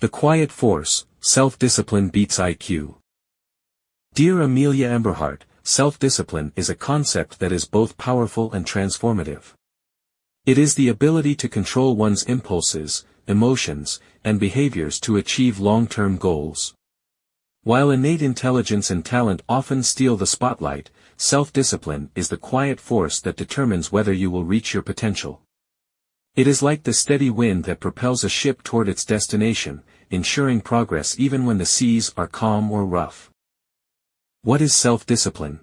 The quiet force, self-discipline beats IQ. Dear Amilia Emberhart, self-discipline is a concept that is both powerful and transformative. It is the ability to control one's impulses, emotions, and behaviors to achieve long-term goals. While innate intelligence and talent often steal the spotlight, self-discipline is the quiet force that determines whether you will reach your potential. It is like the steady wind that propels a ship toward its destination, ensuring progress even when the seas are calm or rough. What is self-discipline?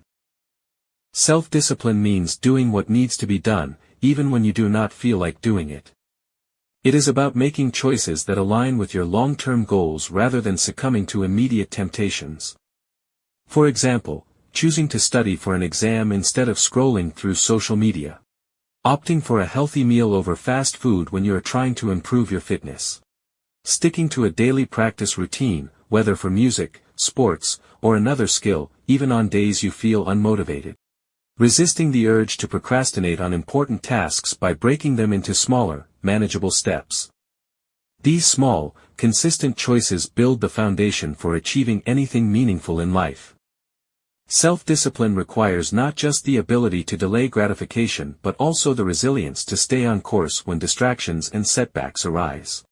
Self-discipline means doing what needs to be done, even when you do not feel like doing it. It is about making choices that align with your long-term goals rather than succumbing to immediate temptations. For example, choosing to study for an exam instead of scrolling through social media. Opting for a healthy meal over fast food when you are trying to improve your fitness. Sticking to a daily practice routine, whether for music, sports, or another skill, even on days you feel unmotivated. Resisting the urge to procrastinate on important tasks by breaking them into smaller, manageable steps. These small, consistent choices build the foundation for achieving anything meaningful in life. Self-discipline requires not just the ability to delay gratification but also the resilience to stay on course when distractions and setbacks arise.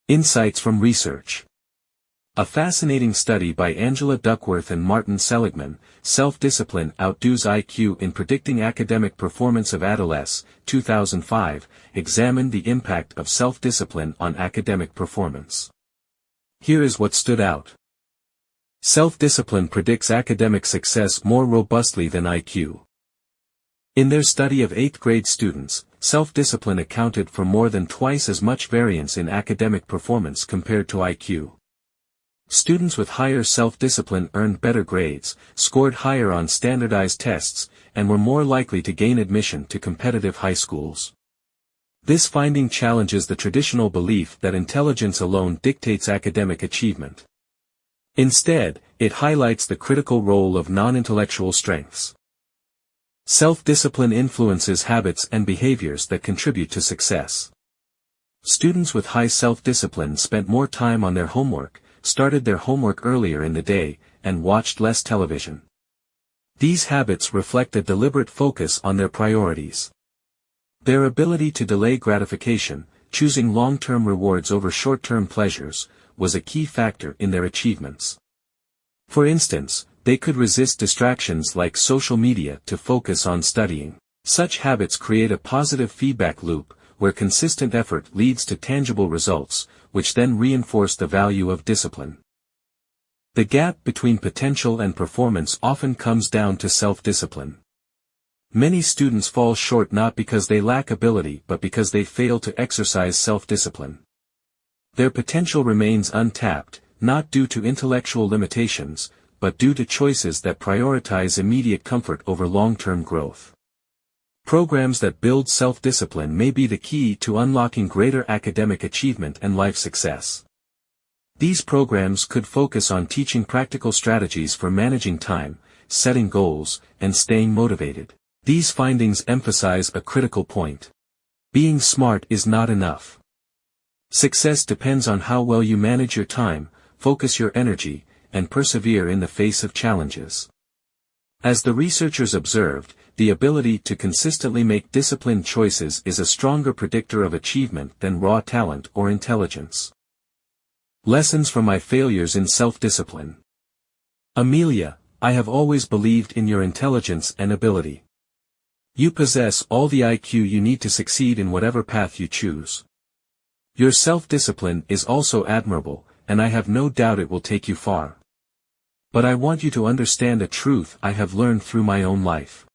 Insights from research. A fascinating study by Angela Duckworth and Martin Seligman, Self-Discipline Outdoes IQ in Predicting Academic Performance of Adolescents, 2005, examined the impact of self-discipline on academic performance. Here is what stood out. Self-discipline predicts academic success more robustly than IQ. In their study of 8th grade students, self-discipline accounted for more than twice as much variance in academic performance compared to IQ. Students with higher self-discipline earned better grades, scored higher on standardized tests, and were more likely to gain admission to competitive high schools. This finding challenges the traditional belief that intelligence alone dictates academic achievement. Instead, it highlights the critical role of non-intellectual strengths. Self-discipline influences habits and behaviors that contribute to success. Students with high self-discipline spent more time on their homework, started their homework earlier in the day, and watched less television. These habits reflect a deliberate focus on their priorities. Their ability to delay gratification, choosing long-term rewards over short-term pleasures, was a key factor in their achievements. For instance, they could resist distractions like social media to focus on studying. Such habits create a positive feedback loop, where consistent effort leads to tangible results, which then reinforce the value of discipline. The gap between potential and performance often comes down to self-discipline. Many students fall short not because they lack ability but because they fail to exercise self-discipline. Their potential remains untapped, not due to intellectual limitations, but due to choices that prioritize immediate comfort over long-term growth. Programs that build self-discipline may be the key to unlocking greater academic achievement and life success. These programs could focus on teaching practical strategies for managing time, setting goals, and staying motivated. These findings emphasize a critical point. Being smart is not enough. Success depends on how well you manage your time, focus your energy, and persevere in the face of challenges. As the researchers observed, the ability to consistently make disciplined choices is a stronger predictor of achievement than raw talent or intelligence. Lessons from my failures in self-discipline. Amelia, I have always believed in your intelligence and ability. You possess all the IQ you need to succeed in whatever path you choose. Your self-discipline is also admirable, and I have no doubt it will take you far. But I want you to understand a truth I have learned through my own life.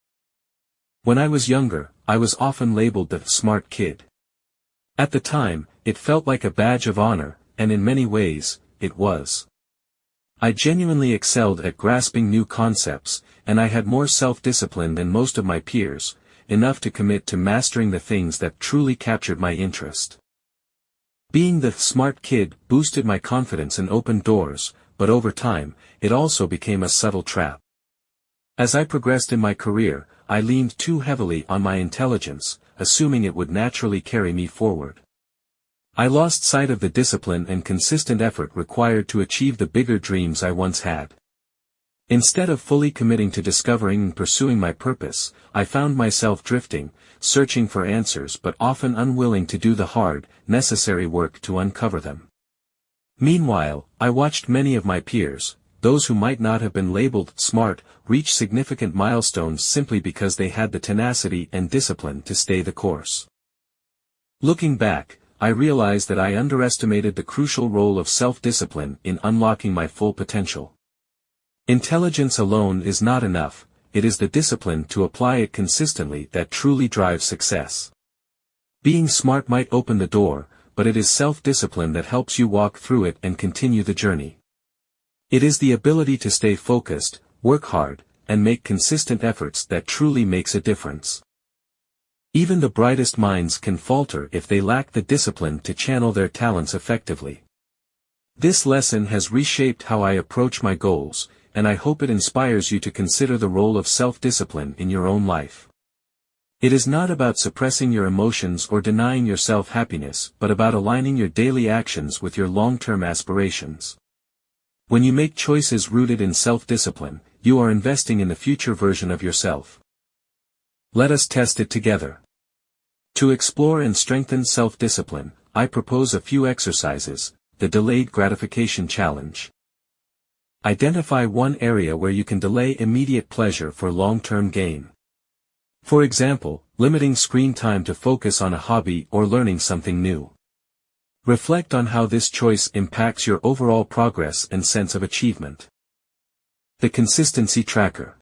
When I was younger, I was often labeled the smart kid. At the time, it felt like a badge of honor, and in many ways, it was. I genuinely excelled at grasping new concepts, and I had more self-discipline than most of my peers, enough to commit to mastering the things that truly captured my interest. Being the smart kid boosted my confidence and opened doors, but over time, it also became a subtle trap. As I progressed in my career, I leaned too heavily on my intelligence, assuming it would naturally carry me forward. I lost sight of the discipline and consistent effort required to achieve the bigger dreams I once had. Instead of fully committing to discovering and pursuing my purpose, I found myself drifting, searching for answers but often unwilling to do the hard, necessary work to uncover them. Meanwhile, I watched many of my peers, those who might not have been labeled smart, reach significant milestones simply because they had the tenacity and discipline to stay the course. Looking back, I realized that I underestimated the crucial role of self-discipline in unlocking my full potential. Intelligence alone is not enough, it is the discipline to apply it consistently that truly drives success. Being smart might open the door, but it is self-discipline that helps you walk through it and continue the journey. It is the ability to stay focused, work hard, and make consistent efforts that truly makes a difference. Even the brightest minds can falter if they lack the discipline to channel their talents effectively. This lesson has reshaped how I approach my goals, and I hope it inspires you to consider the role of self-discipline in your own life. It is not about suppressing your emotions or denying yourself happiness, but about aligning your daily actions with your long-term aspirations. When you make choices rooted in self-discipline, you are investing in the future version of yourself. Let us test it together. To explore and strengthen self-discipline, I propose a few exercises. The Delayed Gratification Challenge. Identify one area where you can delay immediate pleasure for long-term gain. For example, limiting screen time to focus on a hobby or learning something new. Reflect on how this choice impacts your overall progress and sense of achievement. The Consistency Tracker.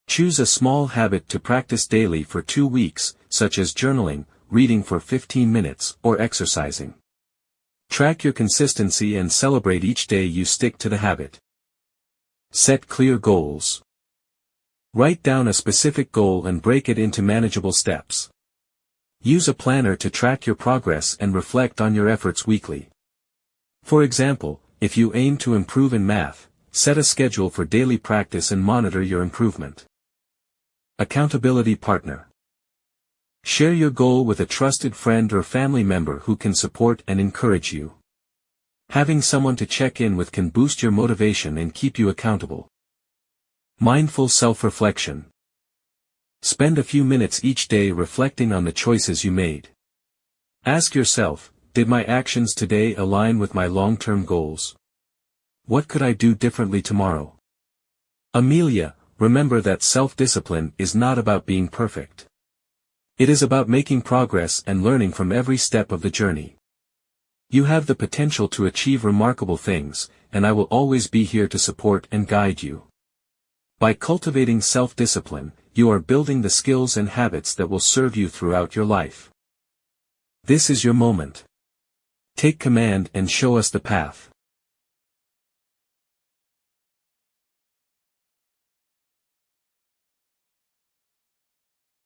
Choose a small habit to practice daily for 2 weeks, such as journaling, reading for 15 minutes, or exercising. Track your consistency and celebrate each day you stick to the habit. Set clear goals. Write down a specific goal and break it into manageable steps. Use a planner to track your progress and reflect on your efforts weekly. For example, if you aim to improve in math, set a schedule for daily practice and monitor your improvement. Accountability Partner. Share your goal with a trusted friend or family member who can support and encourage you. Having someone to check in with can boost your motivation and keep you accountable. Mindful self-reflection. Spend a few minutes each day reflecting on the choices you made. Ask yourself, did my actions today align with my long-term goals? What could I do differently tomorrow? Amilia, remember that self-discipline is not about being perfect. It is about making progress and learning from every step of the journey. You have the potential to achieve remarkable things, and I will always be here to support and guide you. By cultivating self-discipline, you are building the skills and habits that will serve you throughout your life. This is your moment. Take command and show us the path.